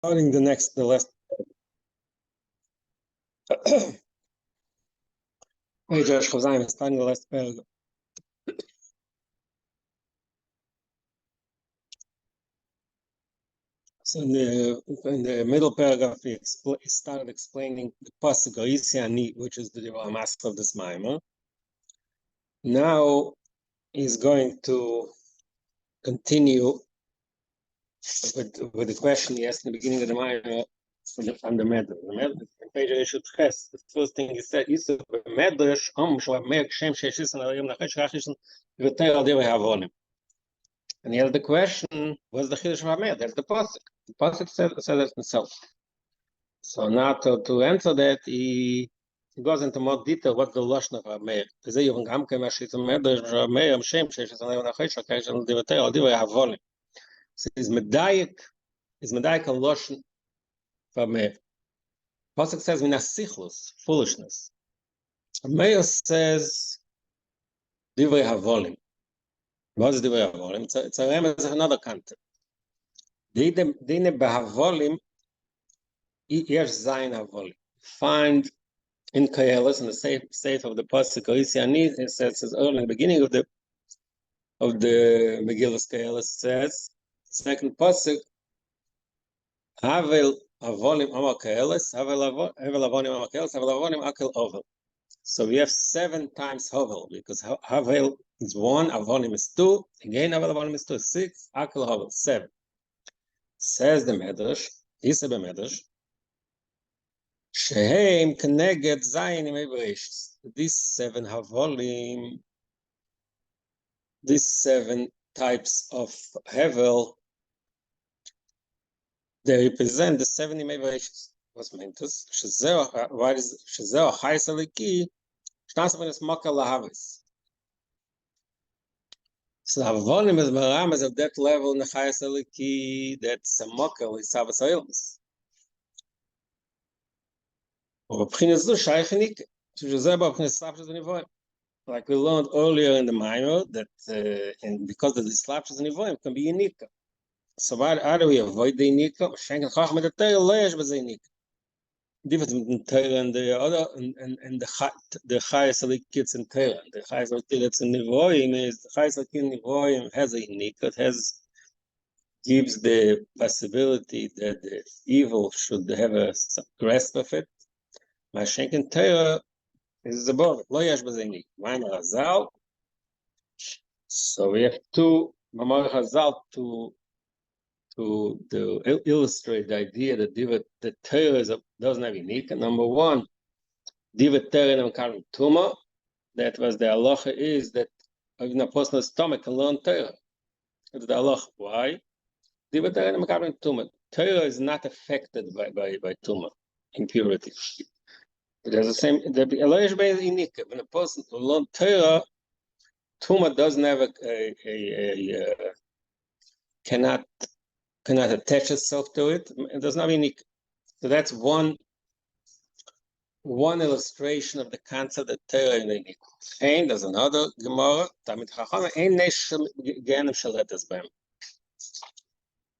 Starting the last page, starting the last paragraph. So in the middle paragraph, he started explaining the pasuk Ani, which is the master of this mimer. Now he's going to continue with the question he asked in the beginning of the mimer from the Medrash. The Medrash, page Reshut Ches, the first thing he said, is the Medrash, and he has the question, what's the Chiddush of HaMedrash? That's the pasuk. The pasuk says it himself. So now to answer that, he goes into more detail what the Lashon of HaMedrash. וזה יובן גם כמה שיש המדרש HaMedrash, השם שיש לנו נחש, הקש על דיבתי, על דיברי הבולים. So he's medayik al-Lashon of HaMedrash. Pasuk says, min ha-sichlus, foolishness. HaMedrash says, divrei havolim. What is divrei havolim? It's a remez of another concept. Dine behavolim, yesh zayin havolim. Find in Kayelis, in the safe of the pasuk Ani, it says early in the beginning of the Megillus Kayelis, says second pasuk, Havel avolim amar Kayelis, Havel avolim amar Kayelis, Havel avolim akel ovel. So we have 7 times Havel, because Havel is 1, avolim is 2, again Havel avolim is 2, 6, akel Havel 7. Says the Medrash, Isa b'Medrash, Sheheim keneged zayin imei bereshis. These 7 havolim, these 7 types of Havel, they represent the 7 imei bereshis. What's meant to Shezeo chayes aliki, shnas menes mokal lahavis. So havolim is meramas at that level in the chayes aliki, that's a mokal is havas oilmas. Like we learned earlier in the minor that and because of the slapshes in Ivoim can be unique. So how do we avoid the unique? Difference between Torah and the other and the Chayes Alikitz in Torah. The Chayes Alikitz in Ivoim is the Chayes Alikitz in Ivoim has a unique. It gives the possibility that the evil should have a grasp of it. My Shenken Torah is above it. Lo yesh b'zeinik. Ma'amar Hazal. So we have 2 Ma'amar Hazal to illustrate the idea that the Torah doesn't have unique. And number 1, Diva Torah and Karim Tuma. That was the halacha is that in a person's stomach can learn Torah. That's the halacha. Why? Diva Torah and Karim Tuma. Torah is not affected by Tuma, impurity. It has the same. The Elohesh Bein is unique. When a person learns Torah, Tuma doesn't have cannot attach itself to it. It does not unique. So that's one illustration of the concept that Torah is unique. And there's another Gemara.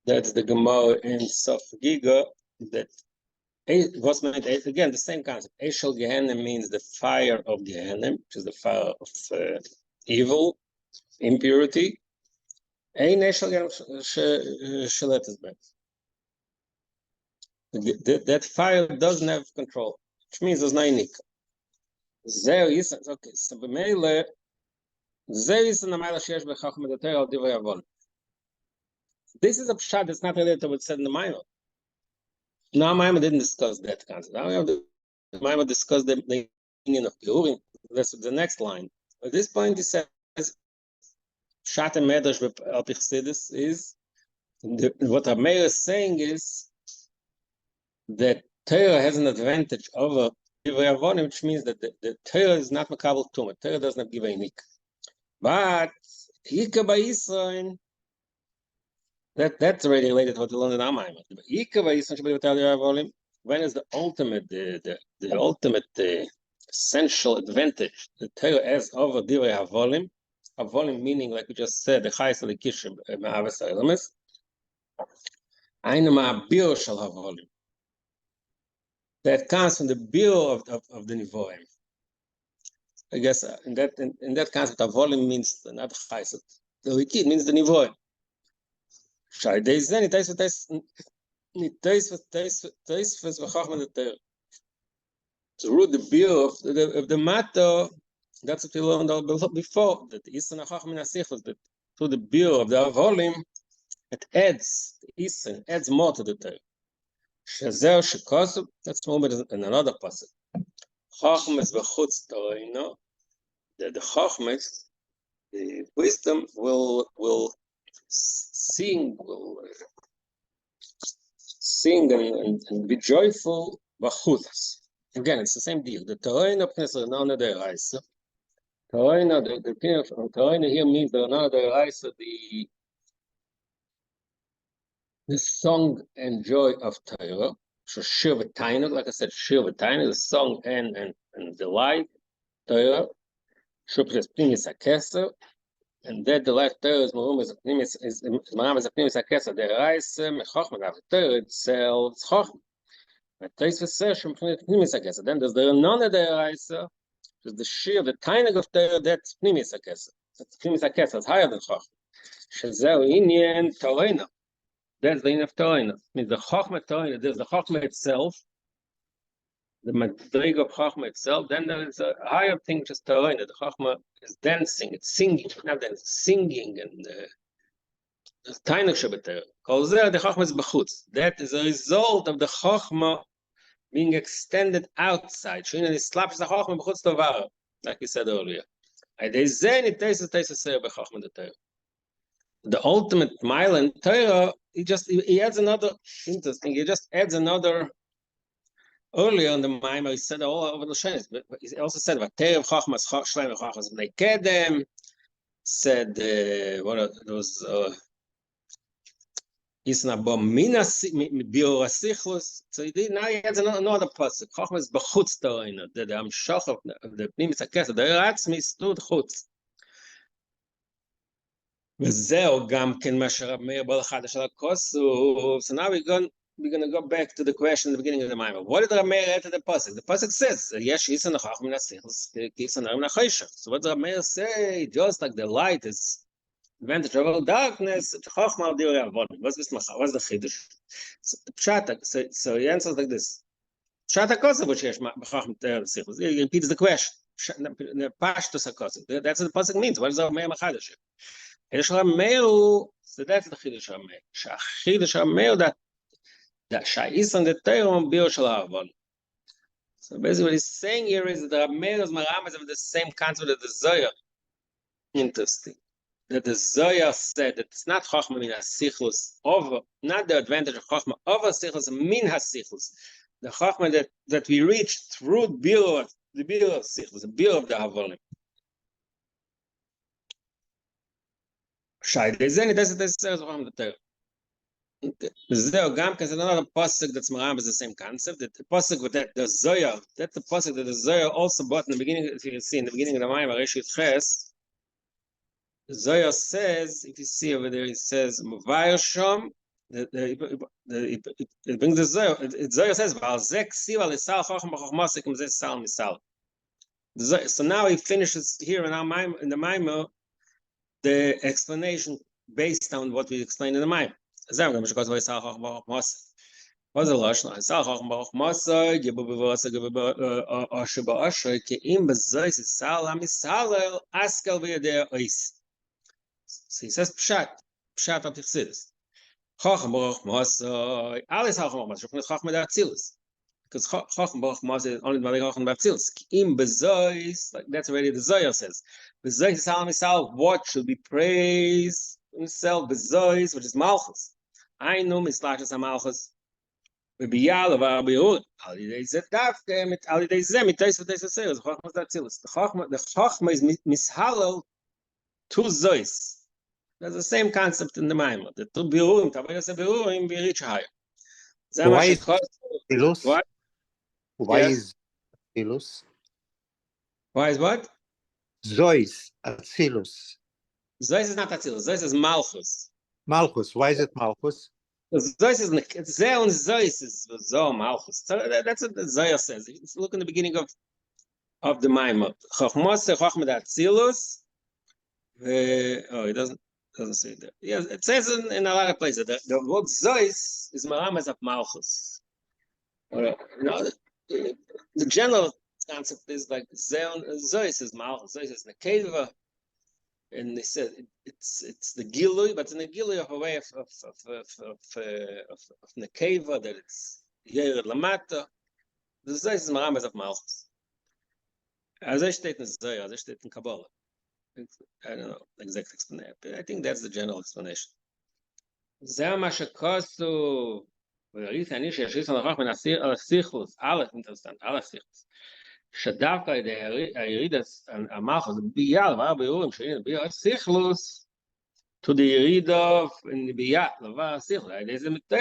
That's the Gemara in Sof Giga that. What's meant again? The same concept. Eshel Gehenna means the fire of Gehenna, which is the fire of evil, impurity. Ein Eshel Gehenna sheletes back. That fire doesn't have control, which means there's no unique. Okay, so b'meile there is an amala sheyesh b'chacham edatei al divrei avon. This is a pshat that's not related to what's said in the Minor. Now, Maimon didn't discuss that concept. Now, Maimon discussed the meaning of Gehurim. That's the next line. At this point, he says, Shat and Medrash al Pichsidis is, what Meir is saying is that Torah has an advantage over Divrei Avonim, which means that the Torah is not Makabel Tumah. Torah does not give a unique. But, Hika Ba'Yisrael, that's already related to what we learned in our mind. When is the ultimate, the ultimate essential advantage the Torah has over Divrei Havolim? Havolim meaning, like we just said, the Chayes Alikishim Ma'avas Ha'elamis. Einem Abir shel havolim. That comes from the bir of the nivoim. I guess in that concept, havolim means not chayset. The wikid means the nivoim. Shai deisen niteis v'chachma the Torah. Through the bir of the matter, that's what we learned before, that the Isen HaChachma Nasichos, that through the bir of the havolim, it adds, the Isen adds more to the Torah. Shazer Shekosub, that's more in another passage. Chachmas v'chutz Torah, that the Chachmas, the wisdom will sing and be joyful v'chutz. Again, it's the same deal. The Torah of none of the Reise. Torah, the opinion of Torah here means the none of the Reise, the song and joy of Torah. So shiur v'tainuk, like I said, shiur v'tainuk, the song and delight Torah. Shupres primis hakeser, and that delight Torah is maram as a primis hakeser. The Reise mechachma of Torah itself is chachma. But Tosfos says primis hakeser. Then there's the none of the Reise, which is the shiur v'tainuk of Torah. That's primis hakeser. That's primis hakeser. It's higher than chachma. Shezeu inyan Torah. That's the inyan of Torah. Means the chachma Torah. There's the chachma itself, the madrig of chachma itself. Then there is a higher thing, which is Torah. The chachma is dancing, it's singing, not dancing, singing, and the tainuk shebetorah. Kol zeh the chachma is b'chutz. That is a result of the chachma being extended outside. Shein and slaps the chachma b'chutz tovar, like we said earlier. The ultimate mile in Torah, he adds another interesting. He just adds another. Earlier in the Maimer, he said all over the Shenis, but he also said Vaterev Chachmas Shleim Chachmas Bnei Kedem. Said what those Isna Bominas Bior Asichlos. So now he adds another pasuk. Chachmas B'chutz Torah. The Amshach of the Pnimis Hakesed. The Ratzmi Stud Chutz. וזהו גם כן מה שרב מאיר בא לחדש על הכוסוף. So now we're going to go back to the question in the beginning of the Maimer. What did Rab Meir add to the pasuk? The pasuk says, "Yesh Isen Chacham Min HaSichos Ki Isen Harim Nachoshev." So what did Rab Meir say? Just like the light is advantage over darkness, Chachma al Direi Avodim. What's the chidush? So he answers like this: Pshat HaKosov which Yesh Chacham Min HaSichos. He repeats the question. The Pashtus HaKosov. That's what the pasuk means. What is Rab Meir Machadash? So that's the chidush Rab Meir. Chidush Rab Meir that Sha'is and the Torah bir shel havolim. So basically what he's saying here is that Rab Meir's maramas have the same concept as the Zohar. Interesting. That the Zohar said that it's not Chachma min HaSichlus over, not the advantage of Chachma over Sichlus, min HaSichlus. The Chachma that we reach through the bir of Sichlus, the bir of the havolim. Shai Dezeni, that's the Chachma the Torah. Zeo Gam because another pasuk that's maram is the same concept. That the pasuk with that the Zohar, that's the pasuk that the Zohar also brought in the beginning. If you see in the beginning of the Maimer, Reshit Ches, the Zohar says, if you see over there, it says Muvayir Shom. It brings the Zohar. The Zohar says Valzek Siva Lisal Chacham B'Chachmasik Mzeh Sal Misal. So now he finishes here in the Maimer the explanation based on what we explained in the Maimer. Zeh gam shkos vay sal chachma mas. Was the lashon? Sal chachma mas gibu bevasa gibu ashba ashay ke im bezayis sal amisal askel v'yadei ois. So he says pshat of tifsidus. Chachma mas alis chachma mas. Shuknes chachma datzilus. Because chachma mas is only the chachma datzilus. Im bezayis, like that's already the Zohar says. Bezayis sal amisal. What should be praised? Himself bezois, which is malchus. I know mislachas malchus. B'biyal of our biur. Alidei zeh dafke mit alidei zeh mitais v'tais v'seres. Chachmas datzilus. The chachma is mishalel to zois. That's the same concept in the Maimer. The two biurim, tabayas biurim, we reach higher. Why is Atzilus? What? Why is Atzilus? Why is what? Zois, Atzilus. Zois is not Atzilus. Zois is Malchus. Malchus. Why is it Malchus? Zois is Zeh and Zois is Zo Malchus. So that's what the Zoya says. Let's look in the beginning of the Maimon. Chochmose Chochmed Atzilus. It doesn't say that. Yes, it says in a lot of places that the word Zois is Maramas of Malchus. The general concept is like Zois is Malchus, Zois is Nekeva. And they said it's the Gilui, but it's in the Gilui of a way of Nekeva, that it's Yered Lamata. The Zois is Maramas of Malchus. As I state in Zoya, as I state in Kabbalah. I don't know the exact explanation, but I think that's the general explanation. זה מה שכוסו, וראית אני שישריס הנוכח מנסיר על הסיכלוס, אינטרסנט, על הסיכלוס, שדווקא הירידס המלכוס, בייה, דבר ביורים שהנה בייה הסיכלוס, to the ירידה בייה, דבר הסיכלוס,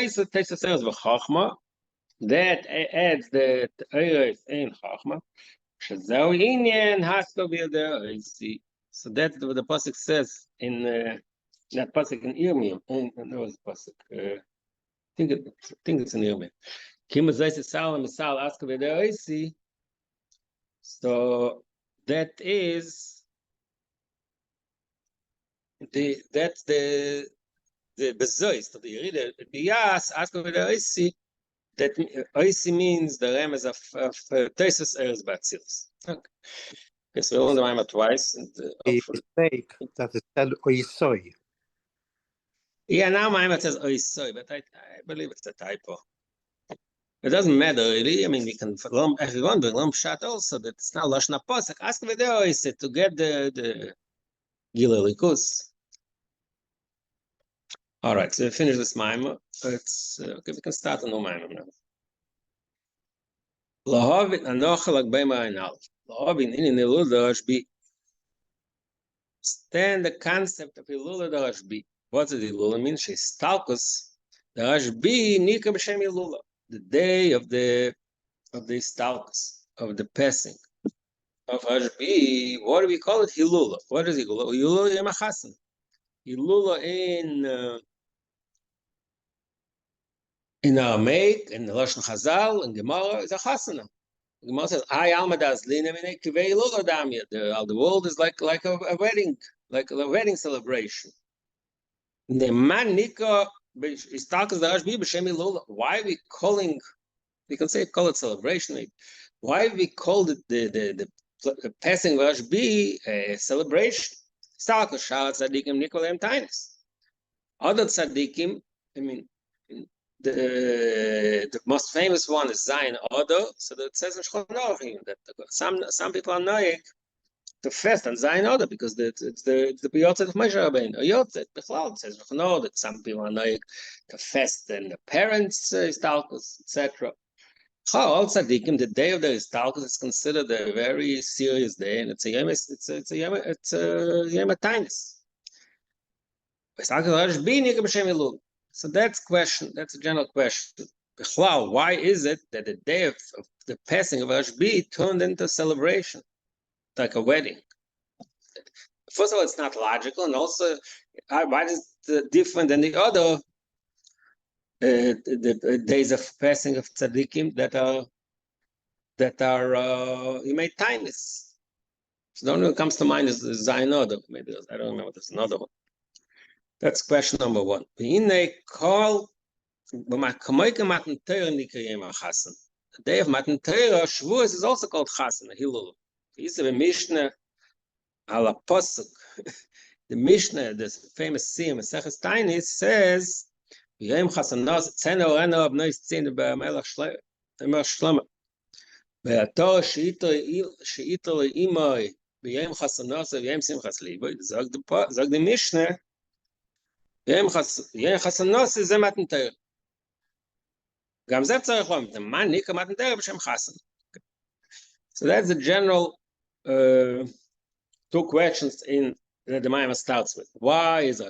זה תייסה סרס וחוכמה, that adds the אירס אין חוכמה, שזהו עניין הסקו בידר, so that's what the pasuk says in that pasuk in Yirmiyah. There was a pasuk. I think it's in Yirmiyah. Kim Zois Salam Misal Aska V'Deoisi. So that is that's the bezois. So the Yerida Biyas Aska V'Deoisi. That Oisi means the remez of Teisus Eretz Batzilus. Okay. Okay, so we learned the Maimon twice. A mistake that it said Oisoi. Yeah, now Maimon says Oisoi, but I believe it's a typo. It doesn't matter really. I mean, we can learn if we want to learn Pshat also that it's not Lashon HaPosek. Ask V'Deo Oisei to get the Gilui Likus. All right, so we finish this Maimon. It's okay. We can start a new Maimon now. Lahavit Anochel Agbeima Einal. Lahavit in Hilulא D'Rashbi. Stand the concept of Hilulא D'Rashbi. What does Hilulא mean? She's Stalkus. D'Rashbi Nika B'Shem Hilulא. The day of the Stalkus, of the passing of Rashbi. What do we call it? Hilulא. What is Hilulא? Hilulă Yom HaChasan. Hilulă in Aramaic, in the Lashon Chazal, in Gemara, is a chasana. Gemara says, "I almadas linamine kivei Hilulא damya." The world is like a wedding, like a wedding celebration. The man nika is talking the Rashbi b'shem Hilulא. Why are we calling? We can call it celebration. Why we called it the passing of Rashbi a celebration? Stalkus shal tzadikim nikolem tainis. Other tzadikim, I mean. The most famous one is Zion Odo. So that it says in Shulchan Aruch that some people are knowing to fast on Zion Odo because it's the Yotzet of Moshe Rabbeinu. Yotzet Bechlal says Shulchan Aruch that some people are knowing to fast and the parents' Istalkus, etc. All tzaddikim, the day of the Istalkus is considered a very serious day, and it's a yom tainis. So that's a general question. Why is it that the day of the passing of Rashbi turned into a celebration, like a wedding? First of all, it's not logical, and also, why is it different than the other the days of passing of tzaddikim that are you made timeless? So the only one that comes to mind is the Zion Odo. Maybe I don't remember. There's another one. That's question number one. The day of Matan Torah, Shavuos is also called Chasan, Hilulא. The Mishnah, ala Pasuk, the Mishnah, the famous Siyam, Maseches Tainis, says, "V'yom Chasanos tzena orena abnois tzina b'melech Shlomo. V'ator she'ito le'imoi v'yom Chasanos v'yom Simchas Liboy." Zog the Mishnah. יום חסנוס זה מתן תורה. גם זה צריך לומר, the man נקרא מתן תורה בשם חסן. So that's the general two questions in that the Maimon starts with. Why is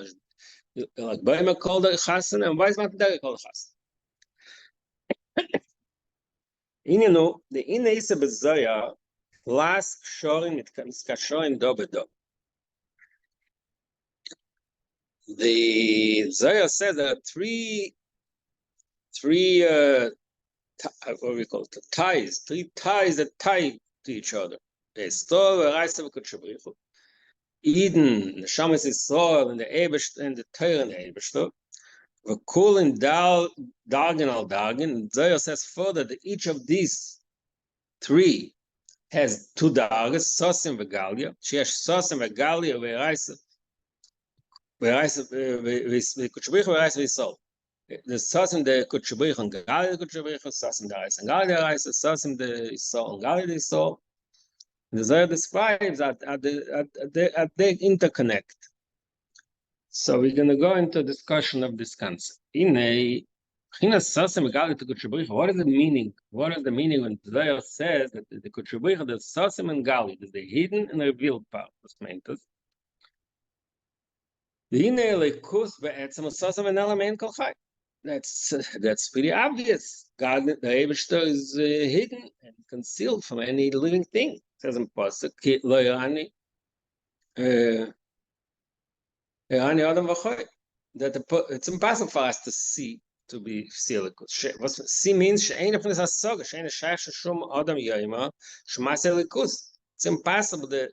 like Boimer called it Chasan, and why is Matan Torah called Chasan? The Inne Isa Bezoya Las Shorim Mitkashorim Do Bedo. The Zohar says there are three three what we call it, ties, three ties that tie to each other. Eden, the Shamas Yisrael, and the Ebesh, and the Torah, and the Ebesh. We're calling Dargan al Dargan. Zohar says further that each of these three has two dargas, Sosim Vegalia. She has Sosim Vegalia, Kutshabrich, Verais, Visol. The Sosim, the Kutshabrich, and Galia, the Kutshabrich, Sosim, the Reis, and Galia, Reis, Sosim, the Isol, and Galia, the Isol. The Zohar describes that they interconnect. So we're going to go into a discussion of this concept. What is the meaning? What is the meaning when Zohar says that the Kutshabrich, the Sosim and Gali, is the hidden and revealed part of Mentas? That's pretty obvious. God, the Eibishter, is hidden and concealed from any living thing. It says in Pasuk, that it's impossible for us to see, to be silikus. What see means it's impossible that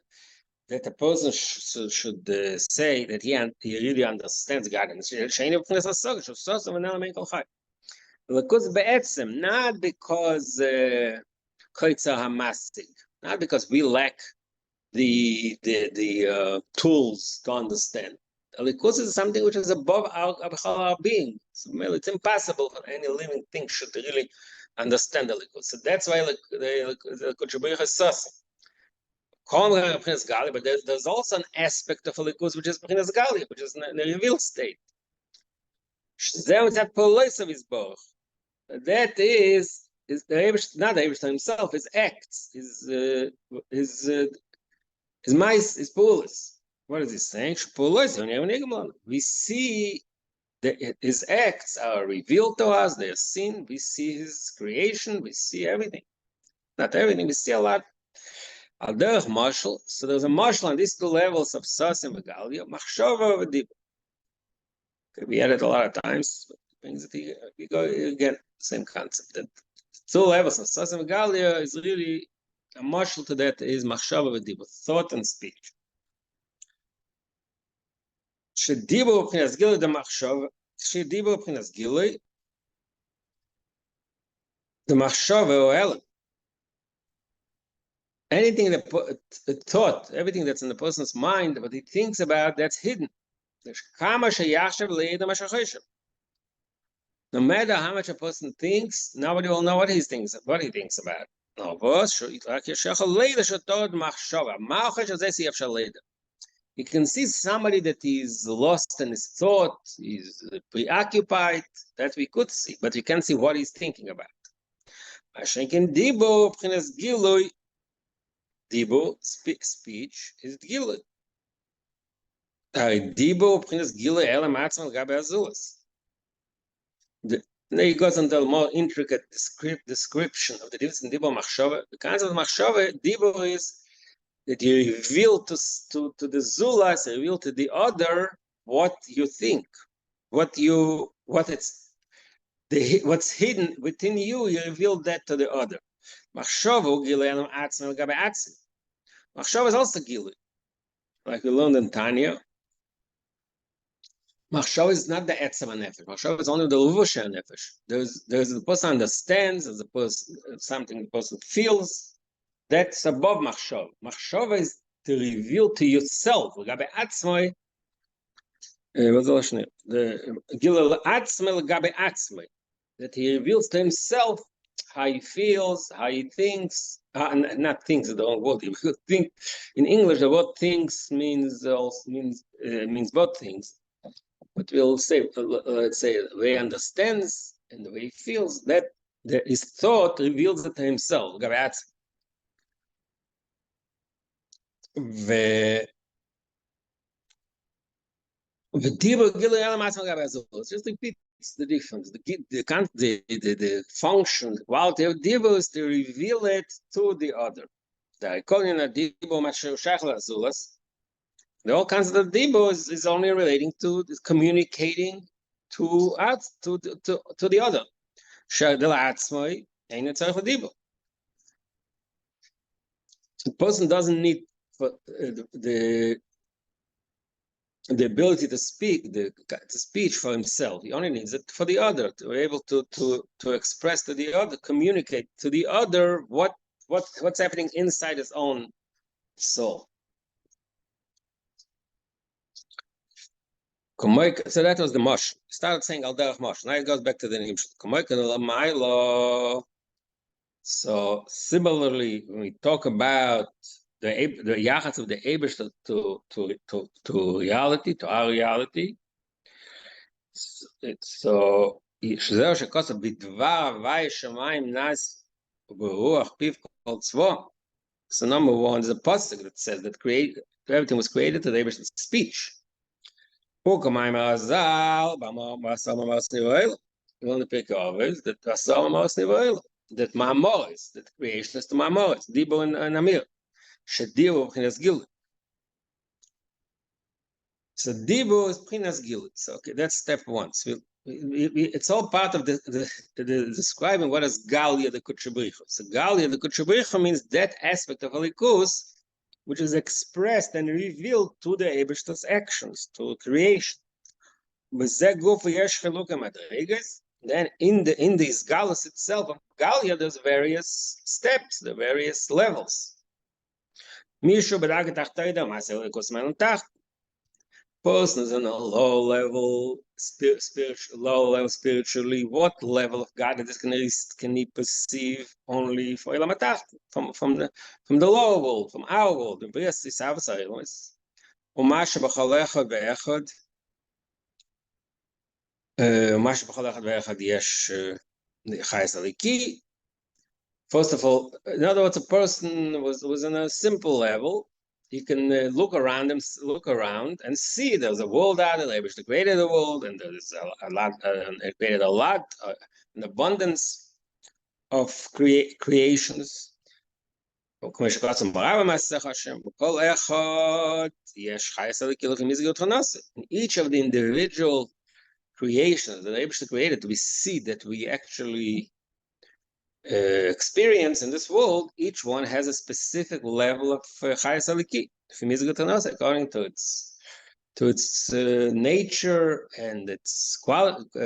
a person should say that he really understands God. Not because not because we lack the tools to understand. Likus is something which is above our being. So it's impossible for any living thing should really understand the Likus. So that's why the Kutshabrich is Sosim. But there's also an aspect of a Likus which is B'chinas Gali, which is in a revealed state. That is the Eibush, not the Eibush himself, his acts, his mice, his pulis. What is he saying? We see that his acts are revealed to us, they are seen, we see his creation, we see everything. Not everything, we see a lot. So there's a marshal on these two levels of Sas and Megalia, Machshava and Dibur. We had it a lot of times, but things that we go again, same concept. That two levels of Sas and Megalia is really a marshal to that is Machshava and Dibur, thought and speech. Shedibur B'chinas Gilui the Machshava, Shedibur B'chinas Gilui, the Machshava or Elam. Anything that thought, everything that's in the person's mind, what he thinks about, that's hidden. No matter how much a person thinks, nobody will know what he thinks about. You can see somebody that is lost in his thought, he's preoccupied, that we could see, but we can't see what he's thinking about. Dibo, speech, is Gilui. Dibo, Prince Gilui, Elam Atzman, Gabe Azulas. Then he goes into a more intricate description of the difference in Dibo and Machshava. The kinds of Machshava, Dibo is that you reveal to the Zulas, reveal to the other what you think, what's hidden within you, you reveal that to the other. Machshava, Gilui, Elam Atzman, Gabe Atzman. Machshava is also Gilui. Like we learned in Tanya, Machshava is not the Etzem HaNefesh. Machshava is only the Levusha HaNefesh. There's the person understands, there's the person, something the person feels. That's above Machshava. Machshava is to reveal to yourself. Gabe Atzmai, what's the last name? The Gilul Atzmai, Gabe Atzmai. That he reveals to himself how he feels, how he thinks. Not things, the wrong word. Think in English, the word "things" means both things. But we'll say, let's say, the way he understands and the way he feels, that his thought reveals it to himself. Just repeat the difference. The function, the quality of Dibo is to reveal it to the other. The whole concept of Dibo is only relating to communicating to us, to the other. The person doesn't need for, the ability to speak, the speech for himself. He only needs it for the other, to be able to express to the other, communicate to the other what's happening inside his own soul. So that was the mosh. Started saying al derech mosh. Now it goes back to the name. So similarly, when we talk about the yachats of the Eibush to reality, to our reality, so שזהו שכוסף בדבר הווי שמיים נס וברוח פיו כל צבו. So number one is a pasuk that says that everything was created to the Eibush's speech. That Ma'amoris, that creation is to Ma'amoris, Dibo and Amir. Shedibo Pchinas Gilut. So Dibo is Pchinas Gilut. So okay, that's step one. So it's all part of the describing what is Galia the Kutchabricha. So Galia the Kutchabricha means that aspect of Alikus which is expressed and revealed to the Eibishter's actions, to creation. Then in this Galus itself, of Galia, there's various steps, the various levels. Person is on a low level, spiritually. What level of godliness can he perceive only for from the lower world, from our world? First of all, in other words, a person was on a simple level. He can look around and see there's a world out there. They created the world, and there's a lot. Created a lot, an abundance of creations. Each of the individual creations that Eibushter created, we see that we actually experience in this world. Each one has a specific level of chayes aliki, according to its nature and its qualities.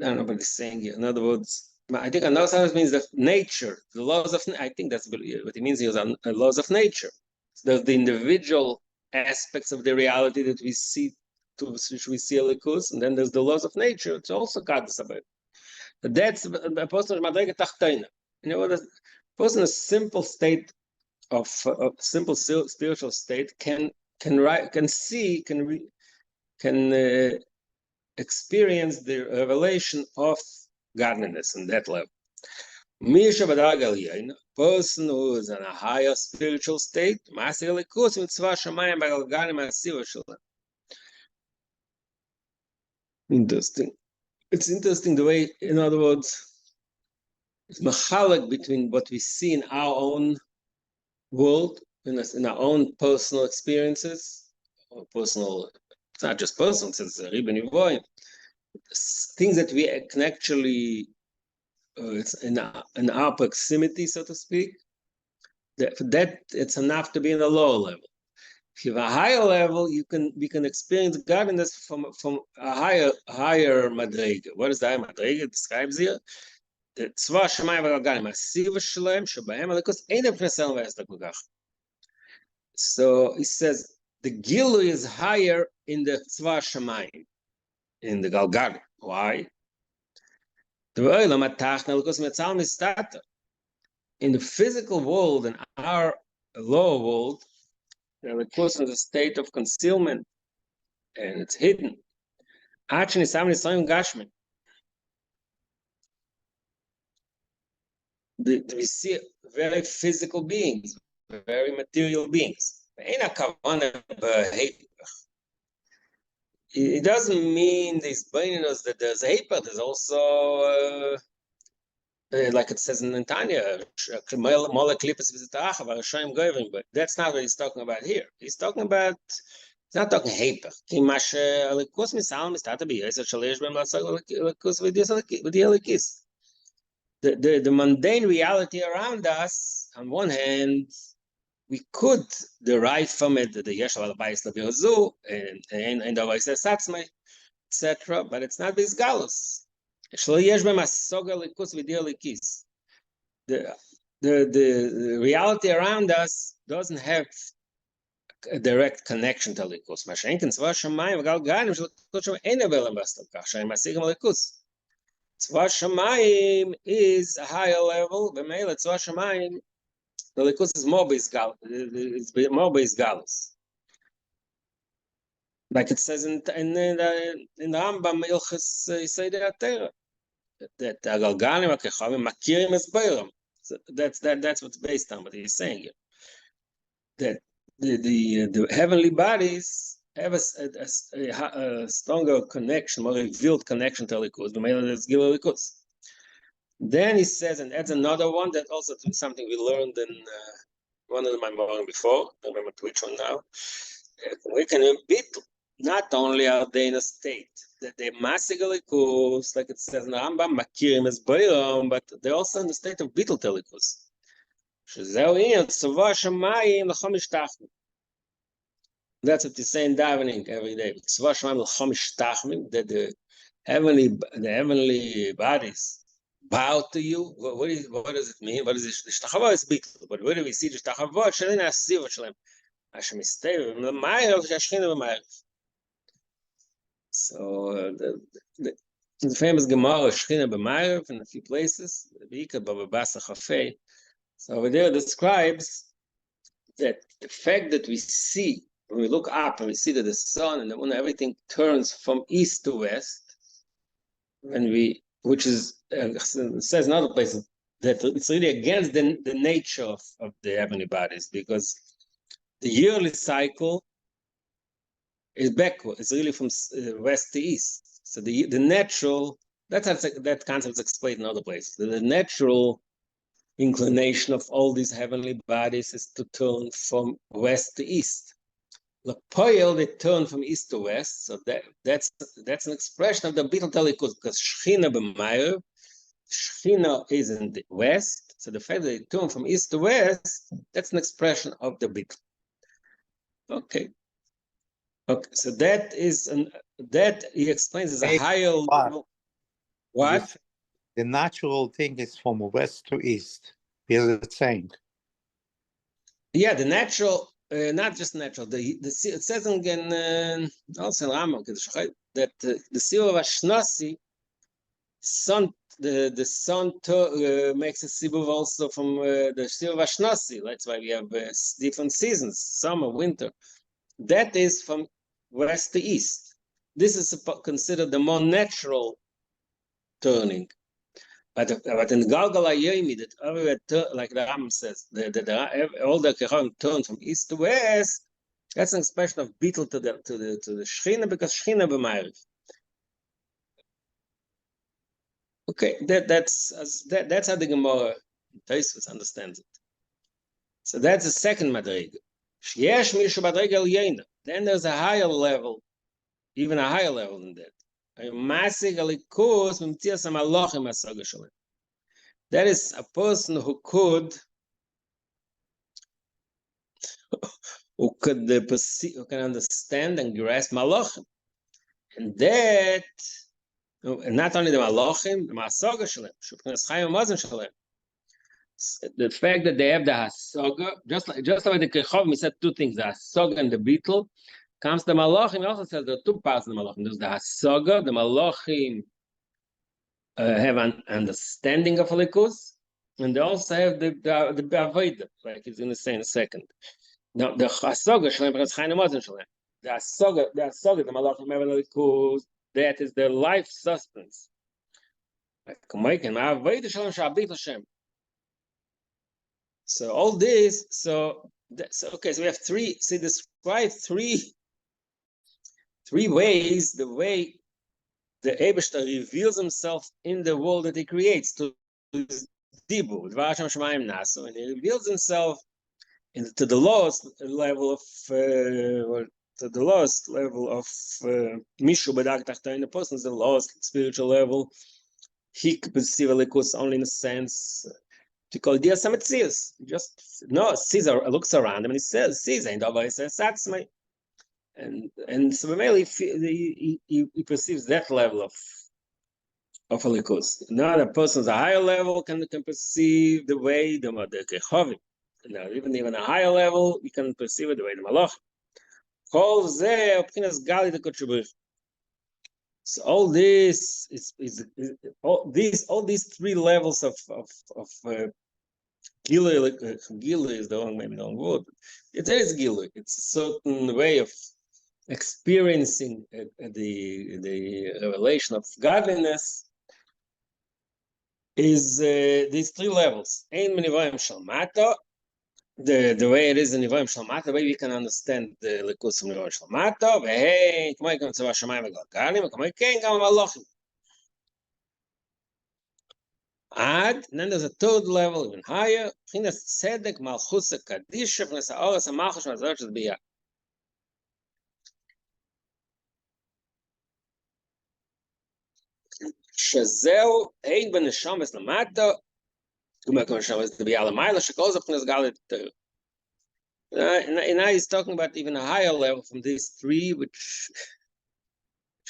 I don't know what he's saying here. In other words, I think another means the nature, the laws of. I think that's what he means here. The laws of nature. So there's the individual aspects of the reality that we see, which we see Elikus, and then there's the laws of nature. It's also Gadol Saber. But that's a person madrega tachtoina. You know, a person in a simple state of simple spiritual state can experience the revelation of godliness in that level. Person who is in a higher spiritual state, interesting. It's interesting the way, in other words, it's machalek between what we see in our own world, in our own personal experiences, or personal. It's not just personal, it's things that we can actually, it's in our proximity, so to speak. That it's enough to be in a lower level. If you have a higher level, we can experience godliness from a higher madrega. What is the higher madrega? It describes here. So he says the Gilu is higher in the Tzva Shamayim, in the Galgal. Why? In the physical world, in our lower world, the person is a state of concealment, and it's hidden. We see very physical beings, very material beings. It doesn't mean these bainos that there's hyper. There's also, like it says in Tanya, but that's not what he's talking about here. He's talking about It's not talking heper. כי מה שהליכוס מסעל מסתתר ביסוד שיש בהם לעסוק בליכוס ודיע ליקיס. The mundane reality around us, on one hand, we could derive from it the yesh al bayis levirzu and the bayis satzmai, etc. But it's not this galus. Shlo yesh b'em asoga likus v'dia likis. The reality around us doesn't have a direct connection to likus. Mashenkin tzva shamayim v'gal ganim shel likus shem ein avelem bastel kach shem masigim likus. Tzva shamayim is a higher level. B'meila tzva shamayim. The likus is more base galus. Like it says in the Rambam Ilchus Yisodei HaTorah that Agalganim HaKechavim Makirim Es Beiram. That's what's based on what he's saying here. That the heavenly bodies have a stronger connection, more revealed connection to likus. The male is given likus. Then he says, and that's another one that also is something we learned in one of my morning before. I don't remember which one now. We can beat not only our Dana state, that they masigalikus, like it says in the Rambam, makirim es beiram, but they're also in the state of bittul telikus. That's what you say in davening every day. That the heavenly bodies bow to you. What does it mean? What is it? The shtachava is bittul, but where do we see the shtachava? Shelina asiv shlem. Hashem istev b'mayrav shashchina b'mayrav. So the famous Gemara Shchina b'mayrav in a few places. B'ikar b'basa chafei. So over there describes that the fact that we see when we look up and we see that the sun and the moon, everything turns from east to west, which is it says in other places that it's really against the nature of the heavenly bodies, because the yearly cycle is backward. It's really from west to east. So the natural, that concept is explained in other places. The natural inclination of all these heavenly bodies is to turn from west to east. L'poyel, they turn from east to west, so that's an expression of the bittul telikus, because Shechina b'mayrav, Shechina is in the west, so the fact that they turn from east to west, that's an expression of the bittul. Okay, so that he explains as a higher level. What? The natural thing is from west to east. Is it saying? Yeah, the natural. Not just natural. It says again also in Rambam that the shiur vashnasi, the sun makes a sibuv also from the shiur vashnasi. That's why we have different seasons: summer, winter. That is from west to east. This is considered the more natural turning. But in Galgal HaYomi, that everywhere, like the Rambam says, all the Kechavim turn from east to west. That's an expression of bittul to the Shechina, because Shechina b'mayrav. Okay, that's how the Gemara Tosfos understands it. So that's the second madrega. Sheyesh mishu madrega elyoina. Then there's a higher level, even a higher level than that. That is a person who can understand and grasp malachim, and that not only the malachim, the masaga shalem, the fact that they have the hasaga, just like the kechavim, we said two things: the hasaga and the bittul. Comes the malachim, also says there are two parts of the malachim. There's the hasaga, the malachim have an understanding of likus, and they also have the avodah, like he's going to say in a second. Now the hasaga, the hasaga, the malachim have likus. That is their life sustenance. So all this, so okay, so we have three. See, describe three ways, the way the Eibishter reveals himself in the world that he creates to his dibur, and he reveals himself to the lowest level of the lowest level of Mishu Badak Tachtain, the person is the lowest spiritual level. He could perceive Elikus only in a sense to call Dia Sametzias. Just no, Caesar looks around him and he says, Caesar, and he says, that's my. And so really he perceives that level of Elikus. Now the person's a higher level can perceive the way the Kechovi. Now even a higher level, we can perceive it the way the Malach. So all this is all these three levels of Gilui is the wrong, maybe the wrong word. It is Gilui. It's a certain way of experiencing the revelation of godliness. Is these three levels? Ein minivoyim shalmato. The way it is in Nivoyim Shalmata, the way we can understand the Likus of Nivoyim Shalmata, and then there's a third level, even higher. Shazeu, Ein ben Neshamas Lamata, now he's talking about even a higher level from these three, which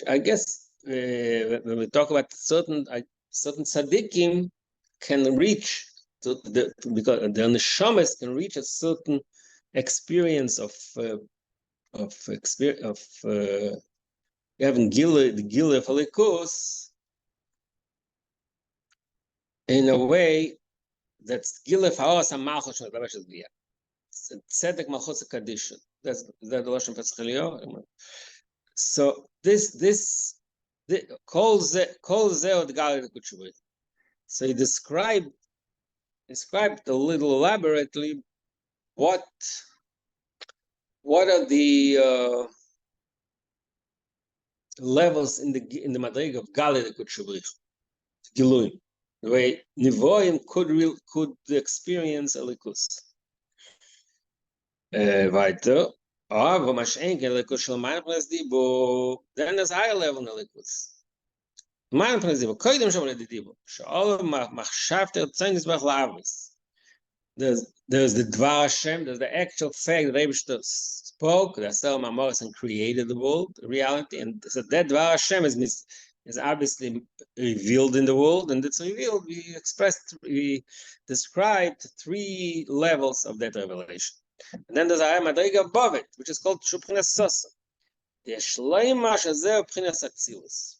I guess when we talk about certain tzaddikim can reach because the neshamas can reach a certain experience of having the gilui of Elikus in a way that's Gilef Haos HaMalchus Shel Bia. Tzedek Malchus HaKadisha. That's the Lashon Petzchelio. So this calls it the Gali Kutshubi. So he described a little elaborately what are the levels in the Madrig of Gali Kutshubi, Gilui. The way Nivoim could experience Elikus. Weiter. Aber Maschenke Elikus shel Mein Pnes Dibo. Then there's higher level Elikus. Mein Pnes Dibo. Koidem shel Dibo. She'ol machshavter tzeinis bach la'avis. There's the Dvar Hashem. There's the actual fact that Rebbe spoke. The Asel Mamoris and created the world, the reality, and so that Dvar Hashem is obviously revealed in the world, and it's revealed. We described three levels of that revelation, and then there's a madriga above it, which is called Shubchinas Sosa. The Shleima Shazer Bchinas Atzilus.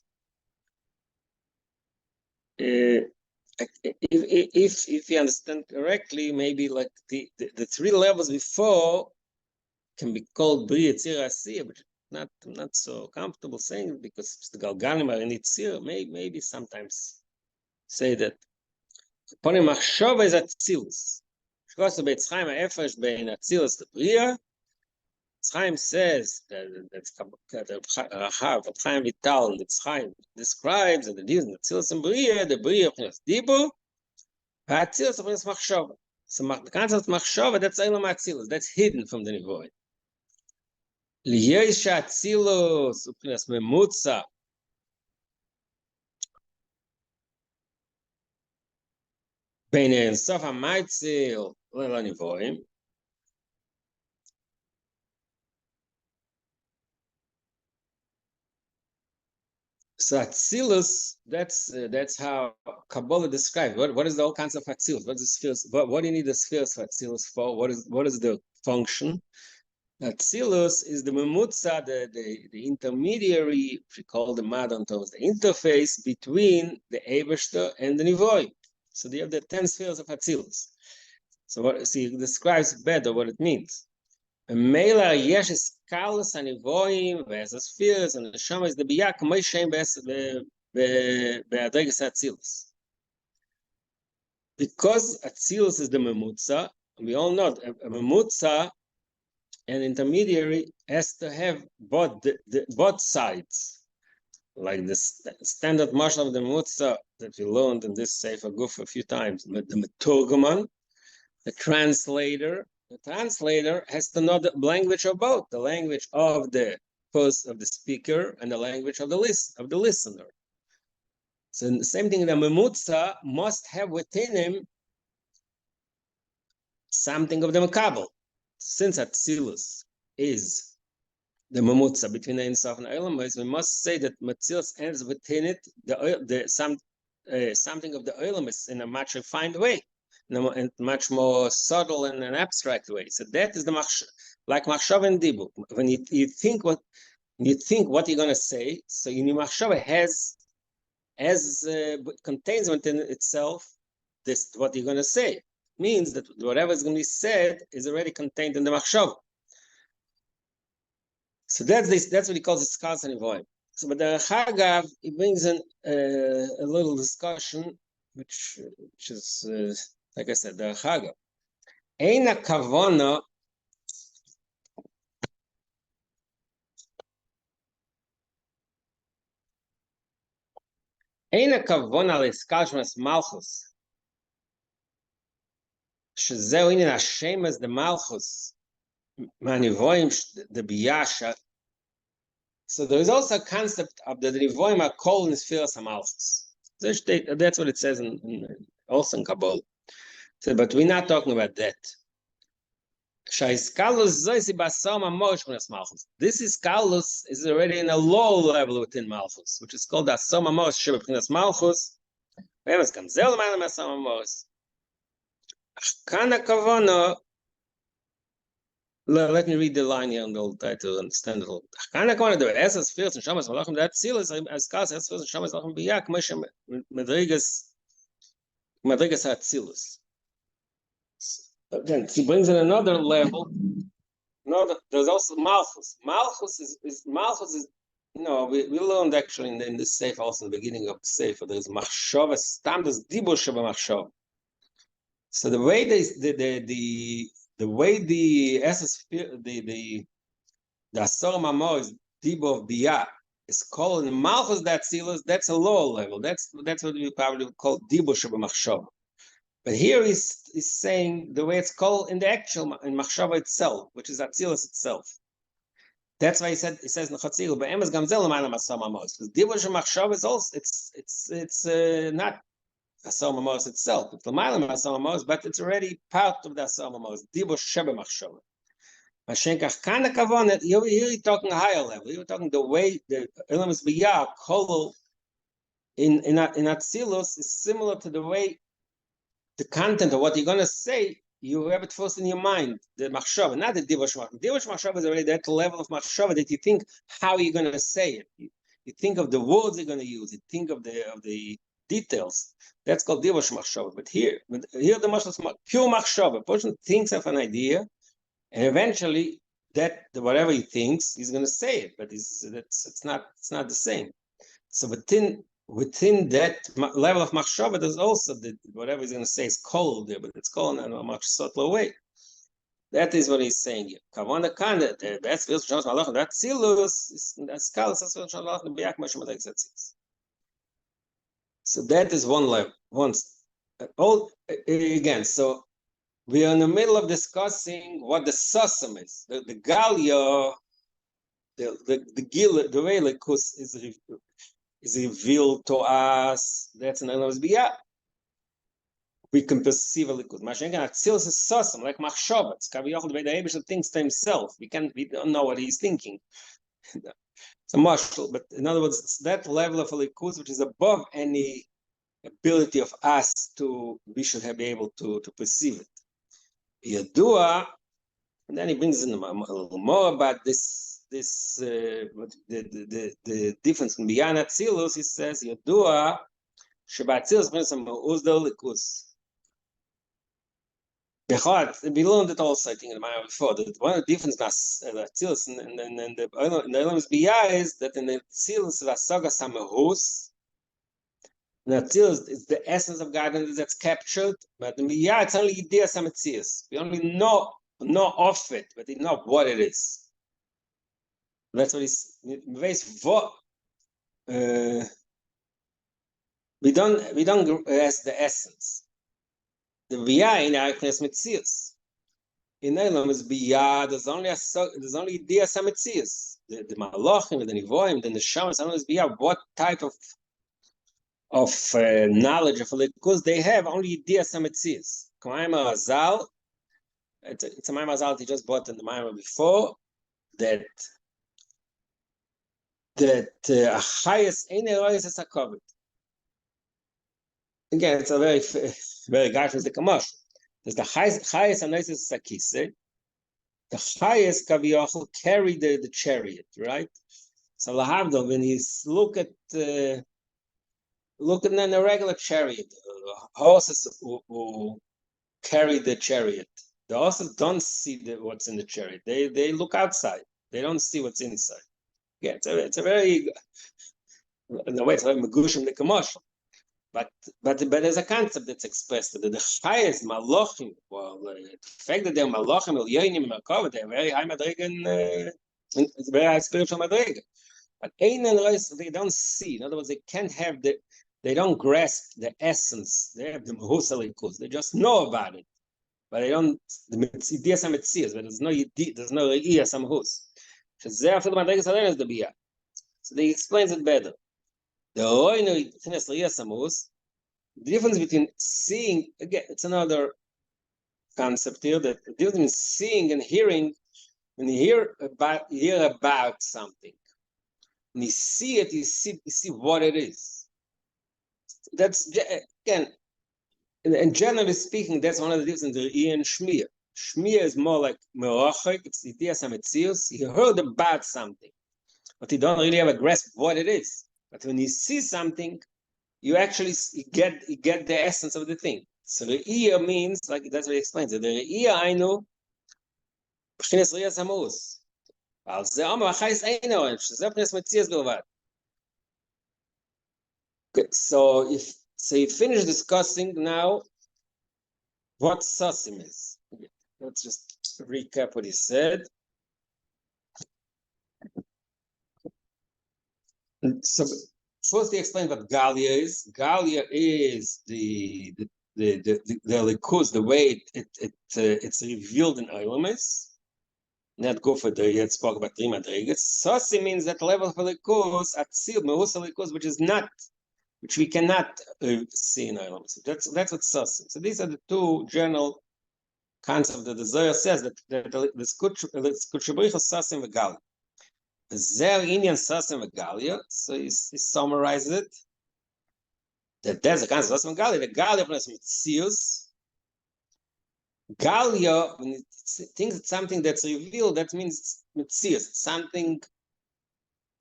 If you understand correctly, maybe like the three levels before can be called Bri Yetzirah Asiyah, but I'm not so comfortable saying it because the Galganim are in Yitzir. Maybe sometimes say that. Ponim Machshava is Atzilus. Shkosu Beit Chaim Ha'efresh Bein Atzilus to Bria. Chaim says that's Rachav, Chaim Vital, that Chaim describes that the reason Atzilus and Bria, the Bria of Dibu, Atzilus of Machshava. So the concept of Machshava, that's Eilam Atzilus. That's hidden from the Nivoy. Liyesh Atzilus Upchinas Memutza. Bein Ein Sof HaMaitzil Leila Nivoyim. So Atzilus, that's how Kabbalah describes. What is the whole concept of Atzilus? What is the spheres? What do you need the spheres for Atzilus for? What is the function? Atzilus is the memutza, the intermediary, if you call the modern terms, the interface between the Eibeshter and the Nivoy. So you have the 10 spheres of Atzilus. So he describes better what it means. Mela yesh skalas anivoim ve'as spheres and the shama is the biyak moishem be'adregas Atzilus. Because Atzilus is the memutza, we all know a memutza, an intermediary has to have both sides, like the standard mashal of the memutza that we learned in this Sefer Guf a few times. The meturgaman, the translator, the translator has to know the language of both, the language of the speaker and the language of the listener. So the same thing, the memutza must have within him something of the makabel. Since Atzilus is the memutza between the Ein Sof and Olam, we must say that Matzilus ends within it something of the Olam in a much refined way, in a much more subtle and an abstract way. So that is the like machshava and dibur. When you think what you're going to say, so in your machshava contains within itself this what you're going to say. It means that whatever is going to be said is already contained in the machshava. So that's what he calls discuss and avoid. So, but the Chagav, he brings in a little discussion, which is like I said, the Chagav. Eina kavona. Eina kavona leiskashmas malchus. Shezeu inin Hashem as the malchus. Manivoim the biyasha. So there is also a concept of the Rivoim are called in Sfiras HaMalchus. That's what it says also in Kabbalah. So, but we're not talking about that. This Iskalus is already in a low level within Malchus, which is called Asom HaMosh Shebepchinas Malchus. Kana Kavana. Let me read the line here and I'll try to understand it a little. Kana Kavana, the Esas Firas and Shamas Malachim, that seal is as Kas Esas Firas and Shamas Malachim Biyak, Moshe Madrigas Hatzilus. Then he brings in another level. There's also Malchus. Malchus is we learned actually in the Sefer, also in the beginning of the Sefer, there's Machshava, Stam, there's Dibur Sheba Machshava. So the way the way the essence, the Asor Mamor is Dibur of Biyah is called in Malchus that Silus, that's a lower level. That's what we probably would call Dibur Sheba Machshava. But here he's saying the way it's called in the actual in Machshava itself, which is Atzilus itself. That's why he says in Chatzil, but Emes Gamzel L'mayla Asor Mamor, because Dibur Sheba Machshava is also it's not Asor Mamor itself. It's L'mayla Asor Mamor, but it's already part of the Asor Mamor. Dibur Sheba Machshava. Mashenkach Kana Kavonet. Here you're talking a higher level. You're talking the way the Elamis Biyah Kol in Atzilus is similar to the way the content of what you're going to say, you have it first in your mind, the machshava, not the divush machshava. Divush machshava is already that level of machshava that you think how you're going to say it. You think of the words you're going to use. You think of the details. That's called divush machshava. But here the machshava is pure machshava. A person thinks of an idea, and eventually that whatever he thinks, he's going to say it. But it's not the same. So within that level of machshava, there's also whatever he's going to say is cold there, but it's cold in a much subtler way. That is what he's saying here. Kavana Kanda, that's Shamas Malachim, that Silus, that's Kalas, that's Shamas Malachim, Biyak Moshe Madrigas Hatzilus. So that is one level. Again, so we are in the middle of discussing what the Sasam is. The Galia, the Gil, the way Lekus is revealed to us. That's an Elam's Biyah. We can perceive a likud. Mashenkan Atzilus is Sasam, like Machshava. It's Kaviyachol the way the Eibishter thinks to himself. We don't know what he's thinking. It's a mashal, but in other words, it's that level of a likud which is above any ability of us we should be able to perceive it. Yadua, and then he brings in a little more about this. The difference in Biyah and Atzilus, he says, Yadua, Shebatzilus brings some Uzdal Likus. We learned it also, I think, in the Maya before, that one of the differences in Atzilus and the Elam's Biyah is that in the Atzilus, the Asaga Samahus, and Atzilus is the essence of God and that's captured, but in Biyah, it's only Yidiyah Sametzias. We only know of it, but we know what it is. That's what he's we don't as the essence. The Biyah in Arachnes Metzius. in Elam is biyad. There's only idea sametzias. The malachim, the nivoim, the neshamas. Only is biyad. What type of knowledge of likus they have? Only idea sametzias. K'mayim azal. It's a Maimar Azal he just bought in the Maimar before that highest ain't is a covet. Again, it's a very guy from the commercial. There's the highest analysis is a kise. The highest kaviyachol carry the chariot, right? So lahavdol, when you look at a regular chariot, horses who carry the chariot. The horses don't see what's in the chariot. They look outside. They don't see what's inside. Yeah, it's a very, in a way, it's like megushim the commercial. But there's a concept that's expressed that the highest malachim, well, the fact that they're malachim, they're very high madrigan, it's very high spiritual madrigan. But they don't see. In other words, they don't grasp the essence. They have the mahusalikus. They just know about it. But they don't. The idea some it sees, but there's no idea some who's. So they explains it better. The difference between seeing, again, it's another concept here. That the difference between seeing and hearing. When you hear about something, when you see it, you see what it is. That's again. And generally speaking, that's one of the differences in the and shmir. Shmir is more like merachik. It's the idea sametzius. You heard about something, but you don't really have a grasp of what it is. But when you see something, you actually get the essence of the thing. So the ear means, like that's what he explains it. The ear I know. B'chinas riyas hamus. Al ze amar achayis eino. Shezeh b'chinas metzius bilvad. So you finish discussing now what sasim is. Let's just recap what he said. So first he explained what Galia is. Galia is the likus, the way it's revealed in Ilamis. Not go for the yet spoke about 3 madrigas. Sasim means that level of likus, atzil mehusal likus, which we cannot see in Olam. So that's what sasim. So these are the two general concepts that the Zohar says that the Skutchabricha sasim v'galia. Zer inyan sasim v'galia. So he summarizes it. That's the concept of sasim v'galia. The galia plus mitzius. Galia, when it thinks it's something that's revealed, that means mitzius, something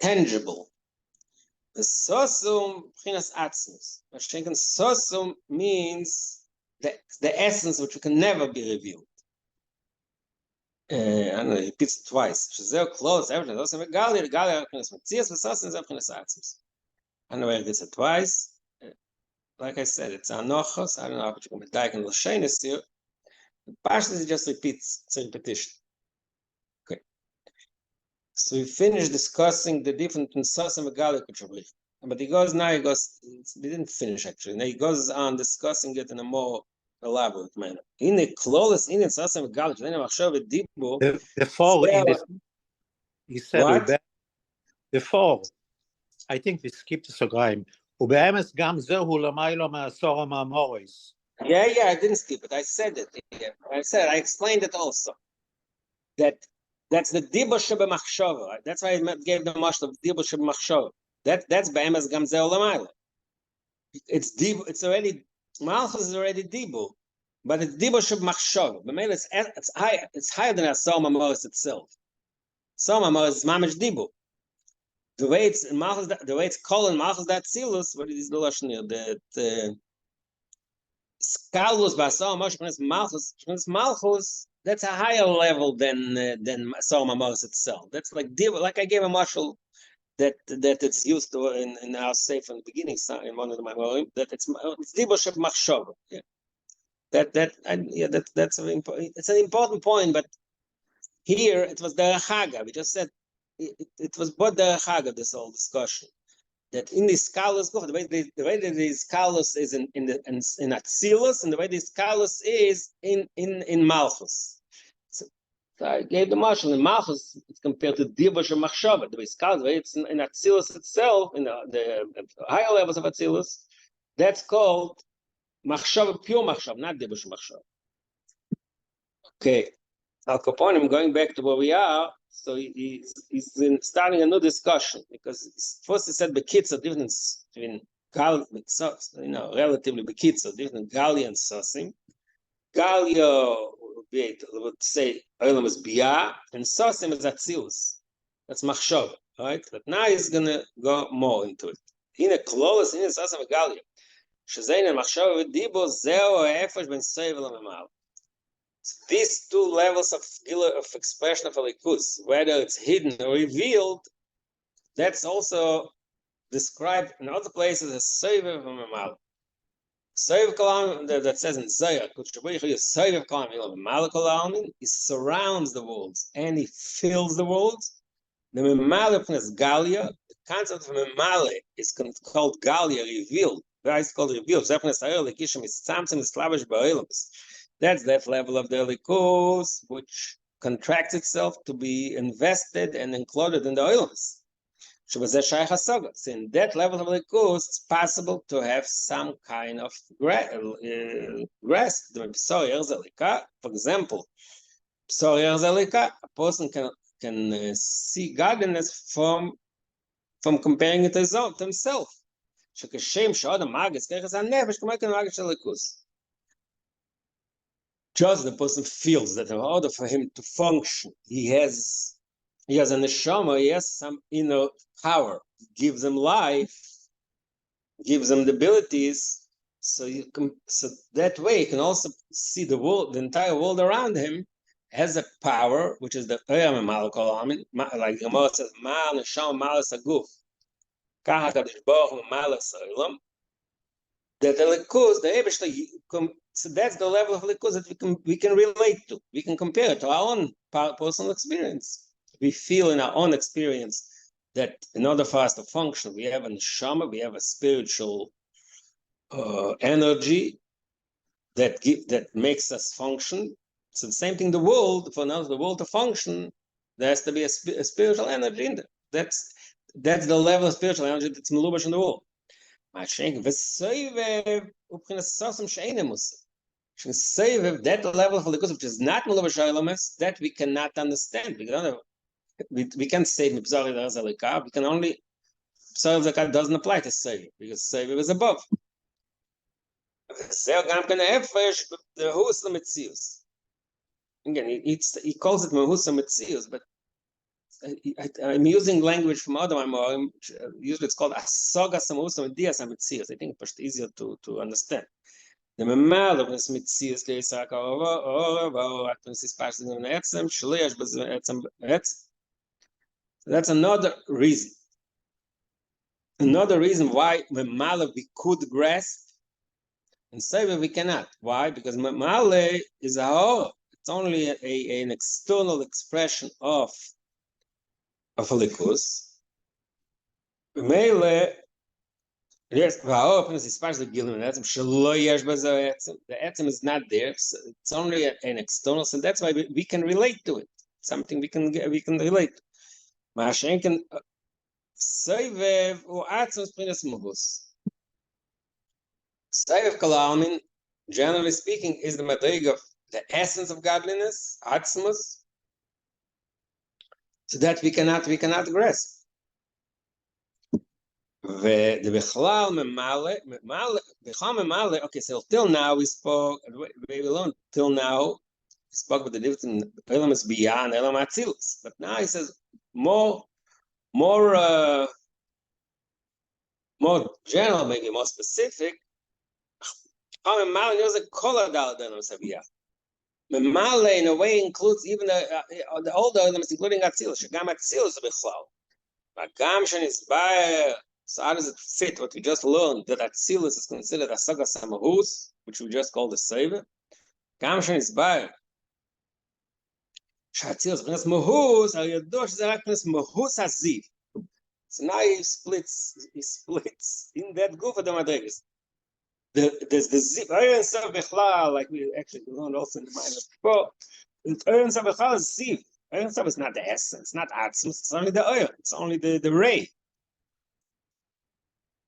tangible. The sosum b'chinas atzmus. Vashenken sosum means the essence which can never be revealed. I don't know, he repeats it twice. Shezeu close, everything. Sosum v'galia, the galia b'chinas mitzias, v'sosum zeh b'chinas atzmus. I don't know where he repeats it twice. Like I said, it's anochos. I don't know how you can medayik in l'shenis here. Partially, just repeats. It's a repetition. Okay. So we finished discussing the difference between sasim and galia kuchabrich. But he didn't finish actually. Now he goes on discussing it in a more elaborate manner. In the closest in sasim and galia, the fall in it, he said what? The fall. I think we skipped the sogayim. ובאמס גם זהו למיילו מעשור המאמורס. Yeah, I didn't skip it. I said it. Yeah. I explained it also. That's the dibur shebemachshava. That's why I gave the mashal of dibur shebemachshava. That's be'emes gam zeh olamayla. It's dibur. It's already malchus is already dibur, but it's dibur shebemachshava. B'meila it's high. It's higher than asor mamoris itself. Asor mamoris is mamish dibur. The way it's malchus, the way it's called in malchus that silus. What is the lashon here? That Skalus basar malchus. That's a higher level than asar mamoris itself. That's like I gave a mashal that it's used to in our safe from the beginning in one of the mamorim that it's dibur sheb machshava. Yeah, that's it's an important point. But here it was derech haga. We just said it was both derech haga. This whole discussion. That in the Skalus, the way that the Skalus is in Atzilus, and the way the Skalus is in Malchus. So I gave the marshal in Malchus, it's compared to Dibush and Machshava. The way it's in Atzilus itself, in the higher levels of Atzilus, that's called Machshava, pure Machshava, not Dibush and Machshava. Okay, Al Kaponim, going back to where we are, so he's starting a new discussion, because first he said Bekitz, the difference between Gal, relatively Bekitz, different Galia and Sosim. Galia would say Olam is Biyah, and Sosim is Atzilus. That's Machshava, right? But now he's going to go more into it. In a close, in a Sosim Galia. Shazain and Machshava with Dibo, Zeo, Efesh, Ben Sevel, and Memal. These two levels of expression of Alikus, whether it's hidden or revealed, that's also described in other places as Sevev and Memal. Sevev Kalam, that says in Zayah, Sevev Kalam, he surrounds the worlds and he fills the worlds. The Memal is Galia. The concept of Memal is called Galia, revealed. Why is called revealed? That's that level of the Elikus, which contracts itself to be invested and included in the Oilams. So in that level of Elikus, it's possible to have some kind of rest. For example, a person can see godliness from comparing it to himself. Just the person feels that in order for him to function, he has a neshama, he has some inner power, gives him life, gives him the abilities, so that way he can also see the world, the entire world around him has a power, which is the like the Gemara says, Ma neshama malas aguf, kaha kadosh baruch hu malas ha'olam. That the likus, the Eibishter, so that's the level of likus that we can relate to. We can compare it to our own personal experience. We feel in our own experience that in order for us to function, we have a neshama, we have a spiritual energy that makes us function. So the same thing, the world, for now the world to function, there has to be a spiritual energy in there. That's the level of spiritual energy that's melubash in the world. That level of likus which is not melubash that we cannot understand. We can't say mibzari derazalika. We can only psari zakat doesn't apply to seviv because seviv is above. Again, he calls it mehusa metzius, but I'm using language from other Maimorim. Usually it's called asogas mehusa medias metzius. I think it's easier to understand. The memal of this metzius keisaka or is passing in etzem shliach etzem etz. That's another reason. Another reason why memale we could grasp and say we cannot. Why? Because memale is a whole. It's only an external expression of a likus. Memale, yes, the etzem is not there. So it's only an external. So that's why we can relate to it. Something we can relate to. Ma'ashenken Sevev or Atzmos Prinas Mahus. Sevev Kalalmin, generally speaking, is the madrig of the essence of godliness, Atzmos, so that we cannot grasp. The Bechlal Memale, okay, so till now we spoke, we learned till now, we spoke about the difference in Elam is Biyah and Elam Atzilus. But now he says more general, maybe more specific. Memale in a way includes even the older elements, including Atzilus. Shagam Atzilus bichlal. Magam shenisbaer. So how does it fit what we just learned that Atzilus is considered asagas hamahus, which we just call the savior? Gam shenisbaer. Shatzilus brings mahus. Al yadosh zerak brings mahus haziv. So now he splits in that group of the madrigas. There's the zip, like we actually learned also in the mind before. Ein Sof Echad is Ziv. Ein Sof is not the essence, not Atzmus, it's only the oil, it's only the ray.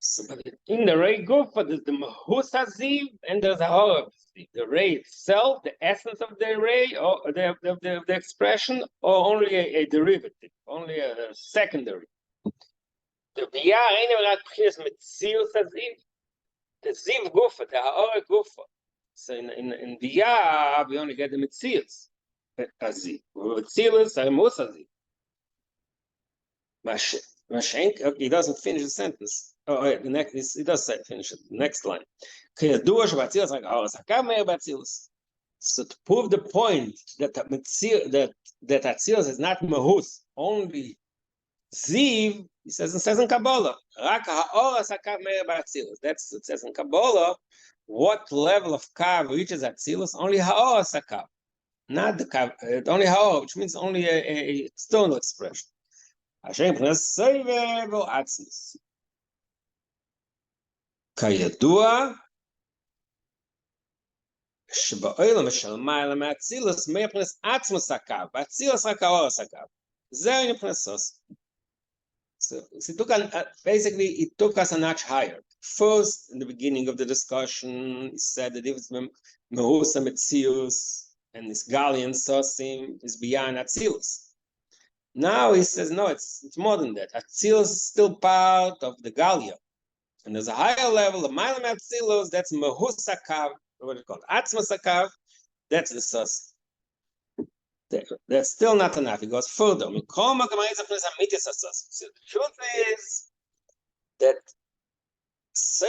So in the ray Gufa, there's the Mahus HaZiv, and there's a Hor of Ziv. The ray itself, the essence of the ray, or the expression, or only a derivative, only a secondary. The Biyah ain't even like Pchines Metzius HaZiv. The Ziv Gufa, the Hor Gufa. So in Biyah, we only get the Metzius HaZiv. Metzius HaMus HaZiv. Okay, he doesn't finish the sentence. Oh, the next, he does say finish it. Next line. So to prove the point that Atzilus is not Mahus, only Ziv, he says in Kabbalah. That's it says in Kabbalah. What level of Kav reaches Atzilus? Only Ha'or Sakav. Not the Kav, only Ha'or, which means only a external expression. Hashem Pnes Soivev or Atzilus. כידוע שבאוילם של מעלה מאצילוס מפרנס עצמוס הקו, ואצילוס רק האורס הקו. זהו מפרנסוס. So basically, it took us a notch higher. First, in the beginning of the discussion, he said that if it's Mehusa Metzius and this Galian Sosim is beyond Atzilus. Now he says, no, it's more than that. Atzilus is still part of the Galia. And there's a higher level of Mailam Atzilus, that's Mahus Akav, what is it called? Atzmas Akav, that's the Sus. That's still not enough. It goes further. So the truth is that so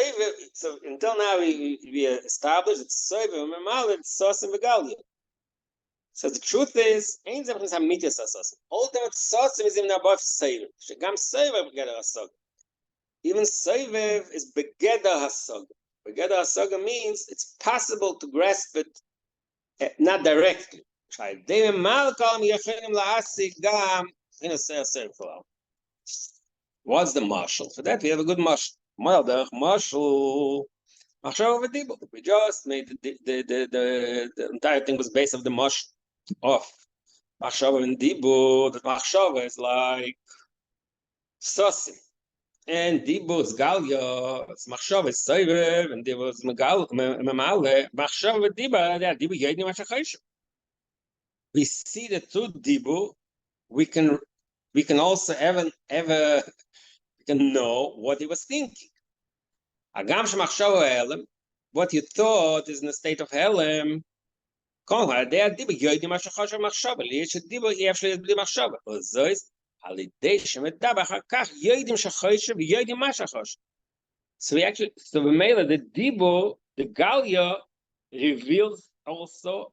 until now we established that Soiver and Memal, it's Sus and Vegalia. So the truth is, ultimate Sus is even above Soiver. Shegam Soiver Begeder HaSoga. Even Soivev is Begeder HaSoga. Begeder HaSoga means it's possible to grasp it not directly. What's the marshal? For that, we have a good marshal. Marshal. We just made the entire thing was based on the marshal. Off. Machshava and Dibu, the Machshava is like Sosim. And Dibu's Galia, it's Machshava is Soiver, and Dibu's Memale, Machshava Diba, Dibu Yedni Mashachayshim. We see that through Dibu, we can also we can know what he was thinking. Agam Shemachshava Helem, what you thought is in the state of Helem, Dibu Yedni Mashachayshim Machshava, Liesh Dibu, he actually has Machshava. So is So we made the Dibu, the Galia reveals also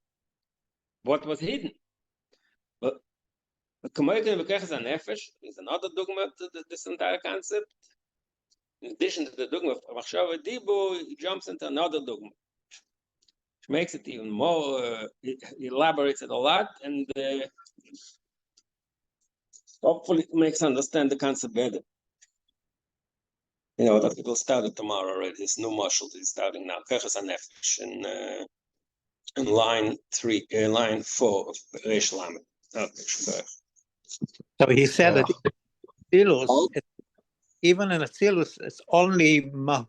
what was hidden. But the Kamoikin Bekrechas HaNefesh is another dogma to this entire concept. In addition to the dogma of Machshava Dibu, he jumps into another dogma, which makes it even more, elaborates it a lot, and hopefully it makes understand the concept better. You know, that people started tomorrow already. This new marshal is starting now. Keches HaNefesh in line 4 of Reish Lamed. Okay, so he said that Atzilus, even in Atzilus, it's only Mahus